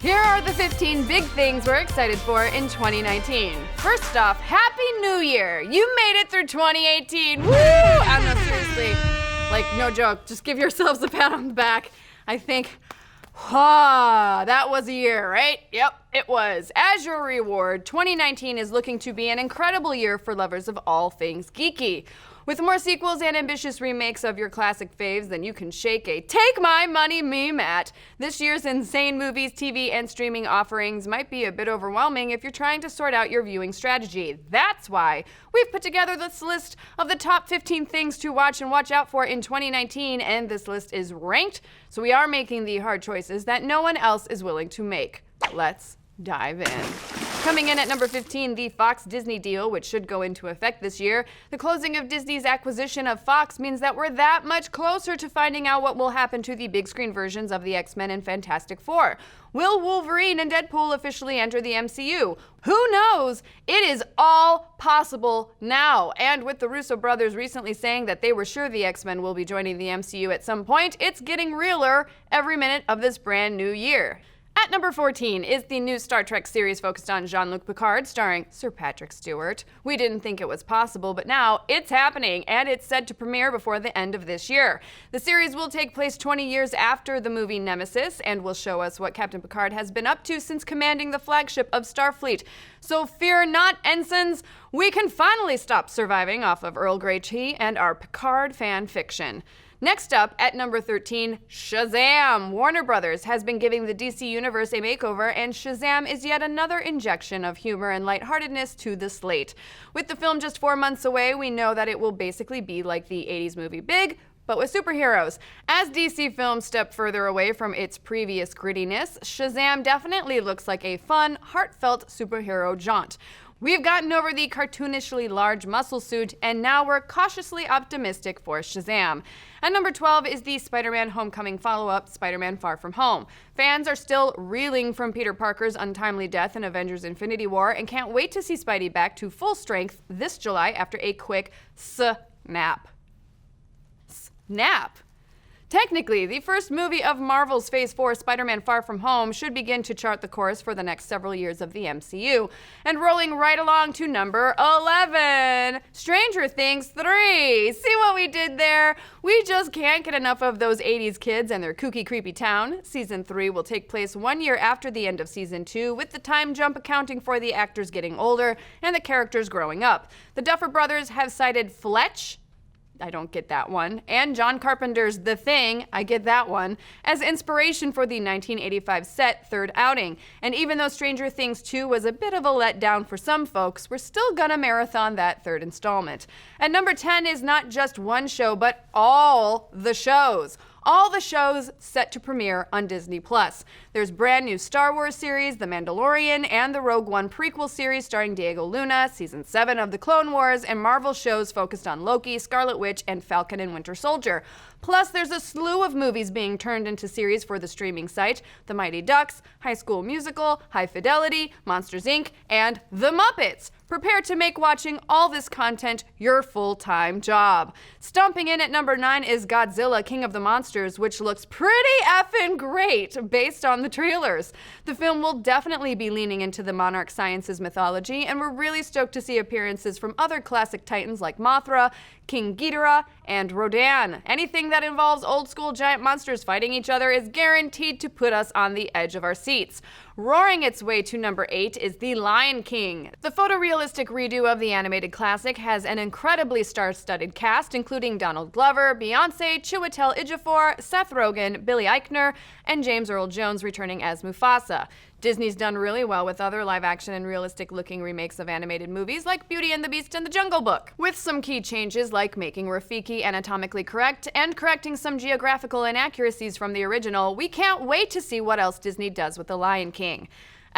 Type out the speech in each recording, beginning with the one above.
Here are the 15 big things we're excited for in 2019. First off, Happy New Year! You made it through 2018. Woo! I don't know, seriously. Like, no joke. Just give yourselves a pat on the back. I think, that was a year, right? Yep, it was. As your reward, 2019 is looking to be an incredible year for lovers of all things geeky. With more sequels and ambitious remakes of your classic faves than you can shake a take my money meme at, this year's insane movies, TV, and streaming offerings might be a bit overwhelming if you're trying to sort out your viewing strategy. That's why we've put together this list of the top 15 things to watch and watch out for in 2019, and this list is ranked, so we are making the hard choices that no one else is willing to make. Let's dive in. Coming in at number 15, the Fox-Disney deal, which should go into effect this year. The closing of Disney's acquisition of Fox means that we're that much closer to finding out what will happen to the big screen versions of the X-Men and Fantastic Four. Will Wolverine and Deadpool officially enter the MCU? Who knows? It is all possible now. And with the Russo brothers recently saying that they were sure the X-Men will be joining the MCU at some point, it's getting realer every minute of this brand new year. At number 14 is the new Star Trek series focused on Jean-Luc Picard, starring Sir Patrick Stewart. We didn't think it was possible, but now it's happening, and it's set to premiere before the end of this year. The series will take place 20 years after the movie Nemesis, and will show us what Captain Picard has been up to since commanding the flagship of Starfleet. So fear not, ensigns! We can finally stop surviving off of Earl Grey tea and our Picard fan fiction. Next up, at number 13, Shazam! Warner Brothers has been giving the DC Universe a makeover, and Shazam is yet another injection of humor and lightheartedness to the slate. With the film just 4 months away, we know that it will basically be like the 80s movie Big, but with superheroes. As DC films step further away from its previous grittiness, Shazam definitely looks like a fun, heartfelt superhero jaunt. We've gotten over the cartoonishly large muscle suit, and now we're cautiously optimistic for Shazam. At number 12 is the SpiderMan Homecoming follow-up, Spider-Man Far From Home. Fans are still reeling from Peter Parker's untimely death in Avengers Infinity War and can't wait to see Spidey back to full strength this July after a quick snap. Snap? Technically, the first movie of Marvel's Phase 4, Spider-Man Far From Home, should begin to chart the course for the next several years of the MCU. And rolling right along to number 11, Stranger Things 3. See what we did there? We just can't get enough of those 80s kids and their kooky, creepy town. Season 3 will take place 1 year after the end of Season 2, with the time jump accounting for the actors getting older and the characters growing up. The Duffer Brothers have cited Fletch, I don't get that one, and John Carpenter's The Thing, I get that one, as inspiration for the 1985 set third outing. And even though Stranger Things 2 was a bit of a letdown for some folks, we're still gonna marathon that third installment. At number 10 is not just one show, but all the shows. All the shows set to premiere on Disney+. There's brand new Star Wars series, The Mandalorian, and the Rogue One prequel series starring Diego Luna, Season 7 of The Clone Wars, and Marvel shows focused on Loki, Scarlet Witch, and Falcon and Winter Soldier. Plus, there's a slew of movies being turned into series for the streaming site: The Mighty Ducks, High School Musical, High Fidelity, Monsters, Inc., and The Muppets. Prepare to make watching all this content your full-time job. Stomping in at number 9 is Godzilla, King of the Monsters, which looks pretty effing great based on the trailers. The film will definitely be leaning into the Monarch Sciences mythology, and we're really stoked to see appearances from other classic titans like Mothra, King Ghidorah, and Rodan. Anything that involves old-school giant monsters fighting each other is guaranteed to put us on the edge of our seats. Roaring its way to number 8 is The Lion King. The photorealistic redo of the animated classic has an incredibly star-studded cast, including Donald Glover, Beyoncé, Chiwetel Ejiofor, Seth Rogen, Billy Eichner, and James Earl Jones returning as Mufasa. Disney's done really well with other live-action and realistic-looking remakes of animated movies like Beauty and the Beast and The Jungle Book, with some key changes like making Rafiki anatomically correct and correcting some geographical inaccuracies from the original. We can't wait to see what else Disney does with The Lion King.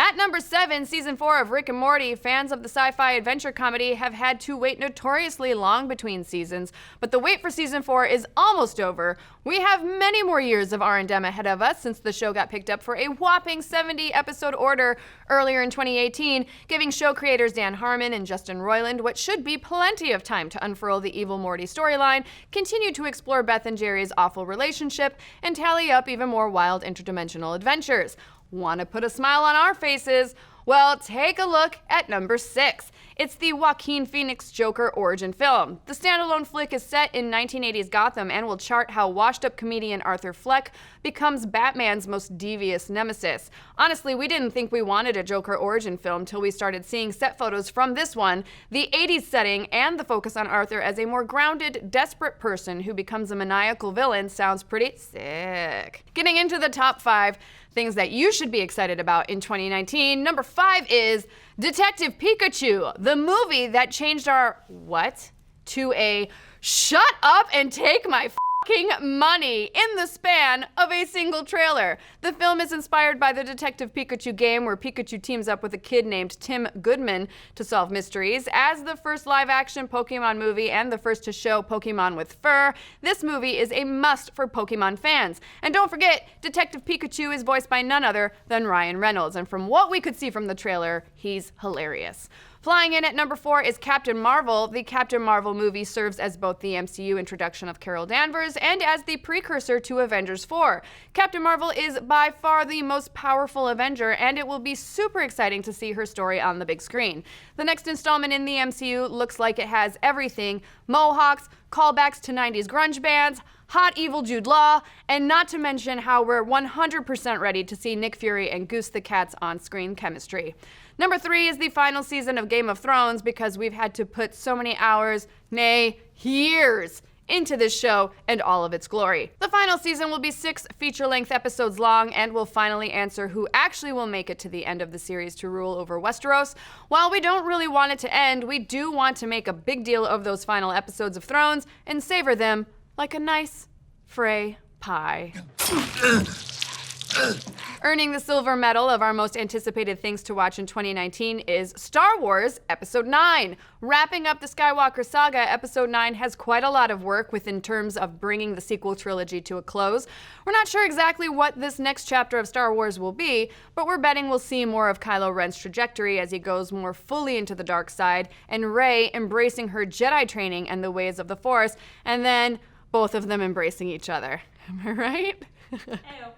At number 7, Season 4 of Rick and Morty, fans of the sci-fi adventure comedy have had to wait notoriously long between seasons, but the wait for Season 4 is almost over. We have many more years of R&M ahead of us since the show got picked up for a whopping 70-episode order earlier in 2018, giving show creators Dan Harmon and Justin Roiland what should be plenty of time to unfurl the evil Morty storyline, continue to explore Beth and Jerry's awful relationship, and tally up even more wild interdimensional adventures. Want to put a smile on our faces? Well, take a look at number 6. It's the Joaquin Phoenix Joker origin film. The standalone flick is set in 1980s Gotham and will chart how washed-up comedian Arthur Fleck becomes Batman's most devious nemesis. Honestly, we didn't think we wanted a Joker origin film till we started seeing set photos from this one. The 80s setting and the focus on Arthur as a more grounded, desperate person who becomes a maniacal villain sounds pretty sick. Getting into the top 5 things that you should be excited about in 2019. Number 5 is Detective Pikachu, the movie that changed our what to a shut up and take my fucking money in the span of a single trailer. The film is inspired by the Detective Pikachu game where Pikachu teams up with a kid named Tim Goodman to solve mysteries. As the first live-action Pokemon movie and the first to show Pokemon with fur, this movie is a must for Pokemon fans. And don't forget, Detective Pikachu is voiced by none other than Ryan Reynolds, and from what we could see from the trailer, he's hilarious. Flying in at number 4 is Captain Marvel. The Captain Marvel movie serves as both the MCU introduction of Carol Danvers and as the precursor to Avengers 4. Captain Marvel is by far the most powerful Avenger, and it will be super exciting to see her story on the big screen. The next installment in the MCU looks like it has everything: mohawks, callbacks to 90s grunge bands, hot evil Jude Law, and not to mention how we're 100% ready to see Nick Fury and Goose the Cat's on-screen chemistry. Number 3 is the final season of Game of Thrones because we've had to put so many hours, nay, years, into this show and all of its glory. The final season will be 6 feature-length episodes long and will finally answer who actually will make it to the end of the series to rule over Westeros. While we don't really want it to end, we do want to make a big deal of those final episodes of Thrones and savor them like a nice Frey pie. Earning the silver medal of our most anticipated things to watch in 2019 is Star Wars Episode 9. Wrapping up the Skywalker saga, Episode 9 has quite a lot of work within terms of bringing the sequel trilogy to a close. We're not sure exactly what this next chapter of Star Wars will be, but we're betting we'll see more of Kylo Ren's trajectory as he goes more fully into the dark side, and Rey embracing her Jedi training and the ways of the Force, and then both of them embracing each other. Am I right? Ayo.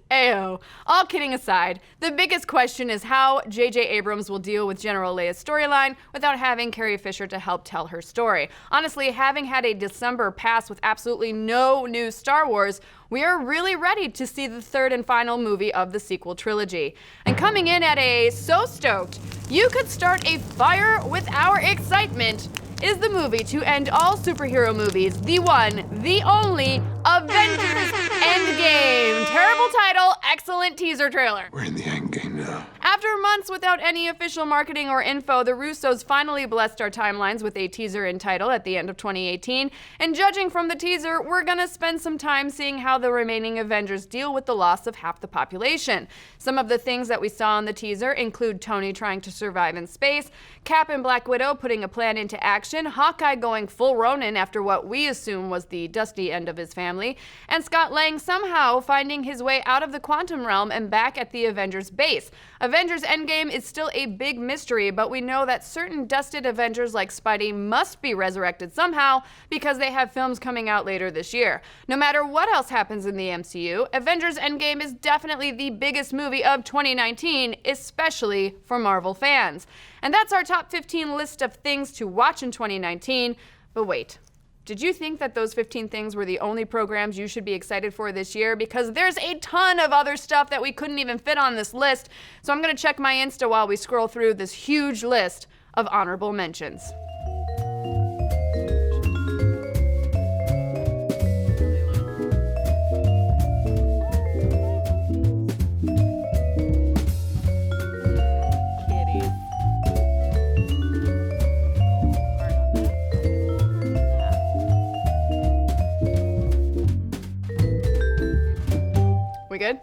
Ayo. All kidding aside, the biggest question is how J.J. Abrams will deal with General Leia's storyline without having Carrie Fisher to help tell her story. Honestly, having had a December pass with absolutely no new Star Wars, we are really ready to see the third and final movie of the sequel trilogy. And coming in at a so stoked, you could start a fire with our excitement, is the movie to end all superhero movies, the one, the only, Avengers Endgame. Terrible title, excellent teaser trailer. We're in the endgame now. After months without any official marketing or info, the Russos finally blessed our timelines with a teaser and title at the end of 2018. And judging from the teaser, we're gonna spend some time seeing how the remaining Avengers deal with the loss of half the population. Some of the things that we saw in the teaser include Tony trying to survive in space, Cap and Black Widow putting a plan into action, Hawkeye going full Ronin after what we assume was the dusty end of his family, and Scott Lang somehow finding his way out of the quantum realm and back at the Avengers base. Avengers Endgame is still a big mystery, but we know that certain dusted Avengers like Spidey must be resurrected somehow because they have films coming out later this year. No matter what else happens in the MCU, Avengers Endgame is definitely the biggest movie of 2019, especially for Marvel fans. And that's our top 15 list of things to watch in 2019. But wait, did you think that those 15 things were the only programs you should be excited for this year? Because there's a ton of other stuff that we couldn't even fit on this list. So I'm gonna check my Insta while we scroll through this huge list of honorable mentions. We good?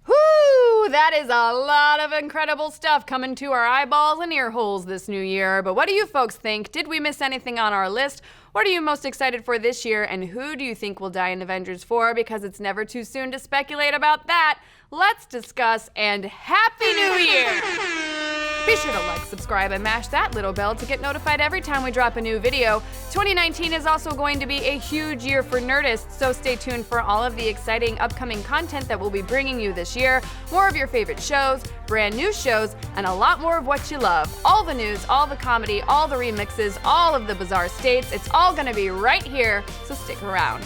Whoo! That is a lot of incredible stuff coming to our eyeballs and ear holes this new year. But what do you folks think? Did we miss anything on our list? What are you most excited for this year? And who do you think will die in Avengers 4? Because it's never too soon to speculate about that. Let's discuss, and Happy New Year! Be sure to like, subscribe, and mash that little bell to get notified every time we drop a new video. 2019 is also going to be a huge year for Nerdist, so stay tuned for all of the exciting upcoming content that we'll be bringing you this year. More of your favorite shows, brand new shows, and a lot more of what you love. All the news, all the comedy, all the remixes, all of the bizarre states. It's all going to be right here, so stick around.